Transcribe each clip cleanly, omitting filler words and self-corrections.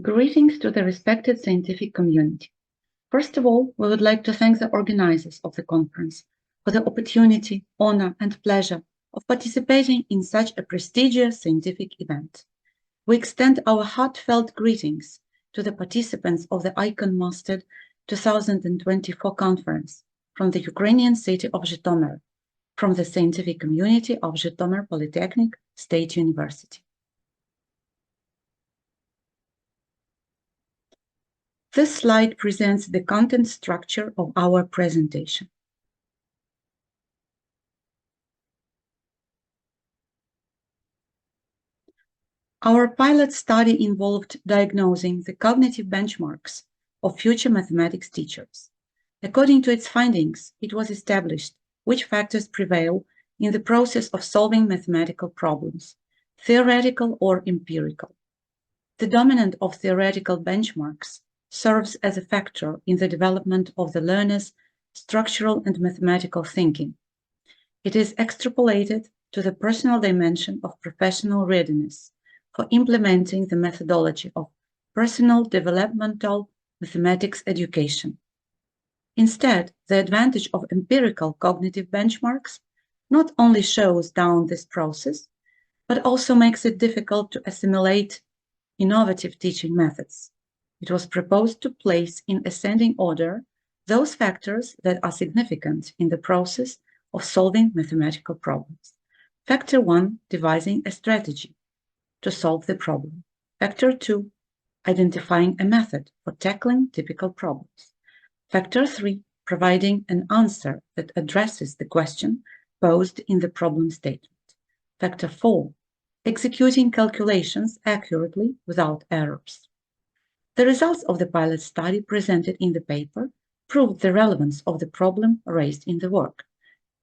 Greetings to the respected scientific community. First of all, we would like to thank the organizers of the conference for the opportunity, honor, and pleasure of participating in such a prestigious scientific event. We extend our heartfelt greetings to the participants of the ICon-MaSTEd 2024 conference from the Ukrainian city of Zhytomyr, from the scientific community of Zhytomyr Polytechnic State University. This slide presents the content structure of our presentation. Our pilot study involved diagnosing the cognitive benchmarks of future mathematics teachers. According to its findings, it was established which factors prevail in the process of solving mathematical problems, theoretical or empirical. The dominant of theoretical benchmarks serves as a factor in the development of the learner's structural and mathematical thinking. It is extrapolated to the personal dimension of professional readiness for implementing the methodology of personal developmental mathematics education. Instead, the advantage of empirical cognitive benchmarks not only shows down this process, but also makes it difficult to assimilate innovative teaching methods. It was proposed to place in ascending order those factors that are significant in the process of solving mathematical problems. Factor 1, devising a strategy to solve the problem. Factor 2, identifying a method for tackling typical problems. Factor 3, providing an answer that addresses the question posed in the problem statement. Factor 4, executing calculations accurately without errors. The results of the pilot study presented in the paper proved the relevance of the problem raised in the work,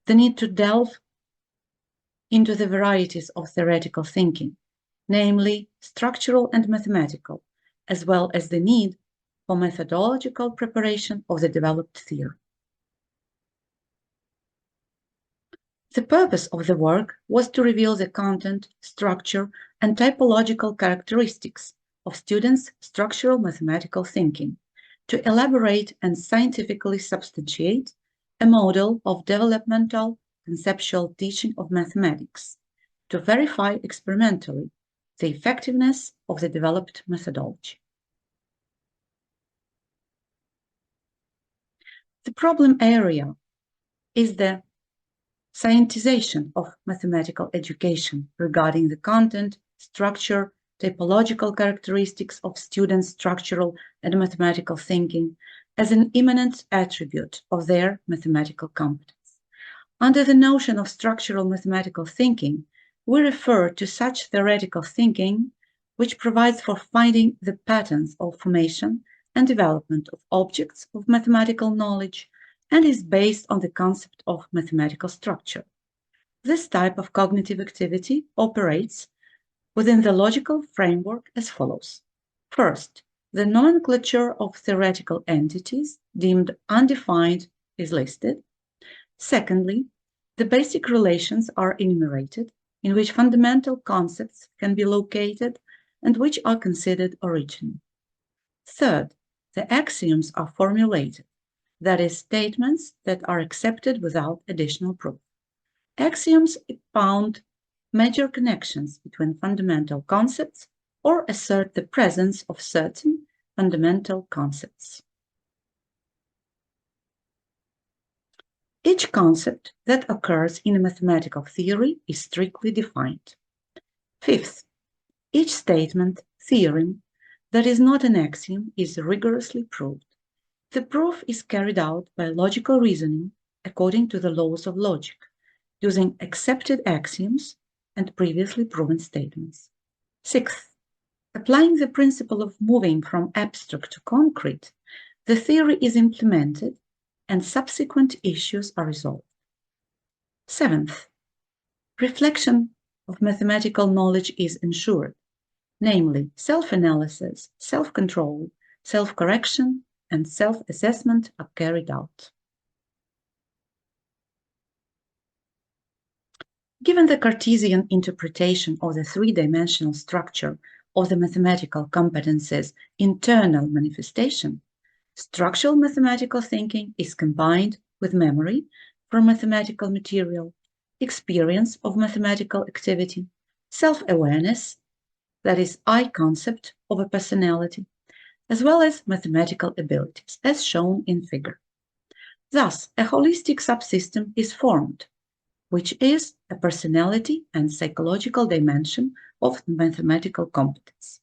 the need to delve into the varieties of theoretical thinking, namely structural and mathematical, as well as the need for methodological preparation of the developed theory. The purpose of the work was to reveal the content, structure, and typological characteristics of students' structural mathematical thinking, to elaborate and scientifically substantiate a model of developmental conceptual teaching of mathematics, to verify experimentally the effectiveness of the developed methodology. The problem area is the scientization of mathematical education regarding the content, structure, typological characteristics of students' structural and mathematical thinking as an immanent attribute of their mathematical competence. Under the notion of structural mathematical thinking, we refer to such theoretical thinking which provides for finding the patterns of formation and development of objects of mathematical knowledge and is based on the concept of mathematical structure. This type of cognitive activity operates within the logical framework as follows. First, the nomenclature of theoretical entities deemed undefined is listed. Secondly, the basic relations are enumerated in which fundamental concepts can be located and which are considered original. Third, the axioms are formulated, that is, statements that are accepted without additional proof. Axioms expound major connections between fundamental concepts or assert the presence of certain fundamental concepts. Each concept that occurs in a mathematical theory is strictly defined. Fifth, each statement, theorem, that is not an axiom is rigorously proved. The proof is carried out by logical reasoning according to the laws of logic, using accepted axioms and previously proven statements. Sixth, applying the principle of moving from abstract to concrete, the theory is implemented and subsequent issues are resolved. Seventh, reflection of mathematical knowledge is ensured, namely self-analysis, self-control, self-correction, and self-assessment are carried out. Given the Cartesian interpretation of the three-dimensional structure of the mathematical competences' internal manifestation, structural mathematical thinking is combined with memory from mathematical material, experience of mathematical activity, self-awareness, that is, I concept of a personality, as well as mathematical abilities, as shown in figure. Thus, a holistic subsystem is formed, which is a personality and psychological dimension of mathematical competence.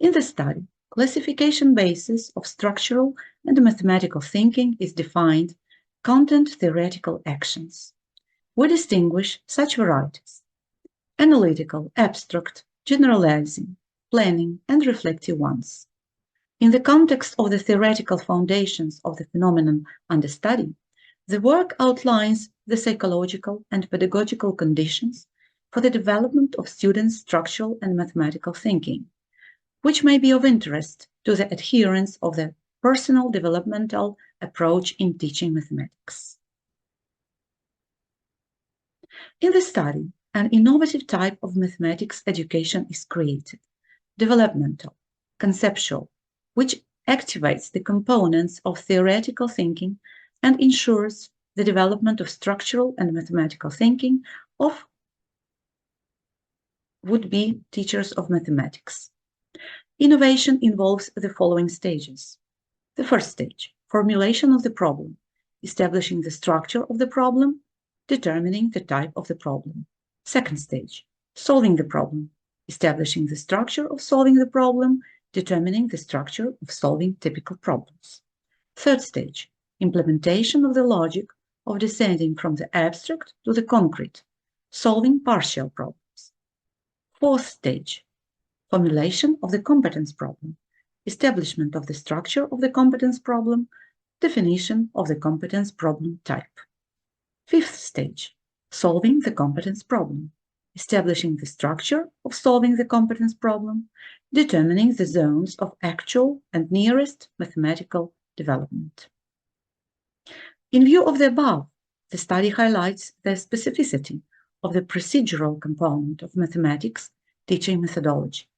In the study, classification basis of structural and mathematical thinking is defined content theoretical actions. We distinguish such varieties: analytical, abstract, generalizing, planning, and reflective ones. In the context of the theoretical foundations of the phenomenon under study, the work outlines the psychological and pedagogical conditions for the development of students' structural and mathematical thinking, which may be of interest to the adherents of the personal developmental approach in teaching mathematics. In the study, an innovative type of mathematics education is created: developmental, conceptual, which activates the components of theoretical thinking and ensures the development of structural and mathematical thinking of would-be teachers of mathematics. Innovation involves the following stages. The first stage, formulation of the problem, establishing the structure of the problem, determining the type of the problem. Second stage, solving the problem, establishing the structure of solving the problem, determining the structure of solving typical problems. Third stage, implementation of the logic of descending from the abstract to the concrete, solving partial problems. Fourth stage, formulation of the competence problem, establishment of the structure of the competence problem, definition of the competence problem type. Fifth stage, solving the competence problem, establishing the structure of solving the competence problem, determining the zones of actual and nearest mathematical development. In view of the above, the study highlights the specificity of the procedural component of mathematics teaching methodology,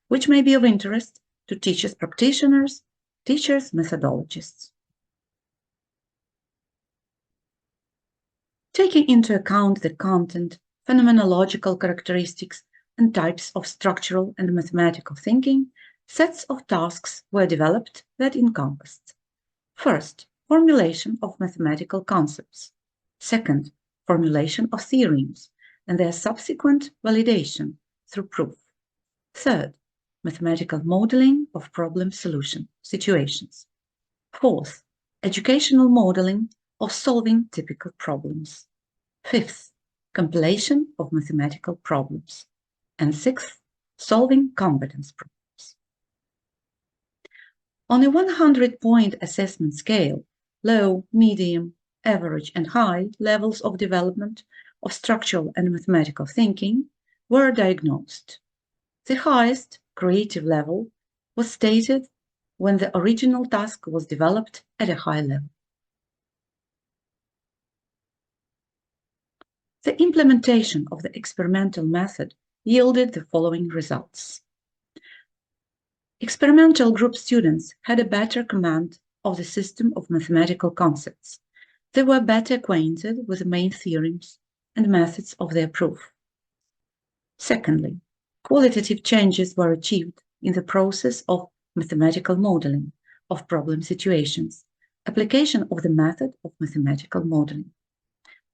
which may be of interest to teachers practitioners, teachers methodologists. Taking into account the content, phenomenological characteristics, and types of structural and mathematical thinking, sets of tasks were developed that encompassed: first, formulation of mathematical concepts; second, formulation of theorems and their subsequent validation through proof; third, mathematical modeling of problem solution situations; fourth, educational modeling of solving typical problems; fifth, compilation of mathematical problems; and sixth, solving competence problems. On a 100-point assessment scale, low, medium, average, and high levels of development of structural and mathematical thinking were diagnosed. The highest, creative level, was stated when the original task was developed at a high level. The implementation of the experimental method yielded the following results. Experimental group students had a better command of the system of mathematical concepts. They were better acquainted with the main theorems and methods of their proof. Secondly, qualitative changes were achieved in the process of mathematical modeling of problem situations, application of the method of mathematical modeling.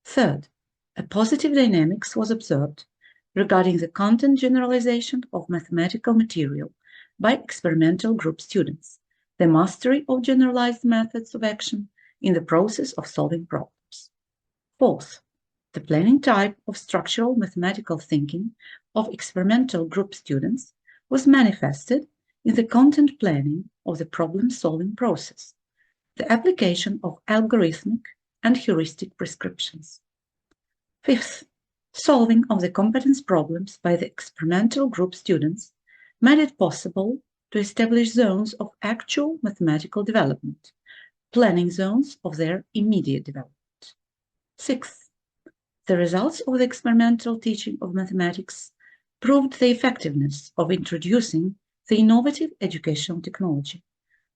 Third, a positive dynamics was observed regarding the content generalization of mathematical material by experimental group students, the mastery of generalized methods of action in the process of solving problems. Fourth, the planning type of structural mathematical thinking of experimental group students was manifested in the content planning of the problem-solving process, the application of algorithmic and heuristic prescriptions. Fifth, solving of the competence problems by the experimental group students made it possible to establish zones of actual mathematical development, planning zones of their immediate development. Sixth, the results of the experimental teaching of mathematics proved the effectiveness of introducing the innovative educational technology,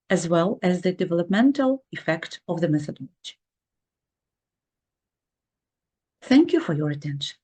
as well as the developmental effect of the methodology. Thank you for your attention.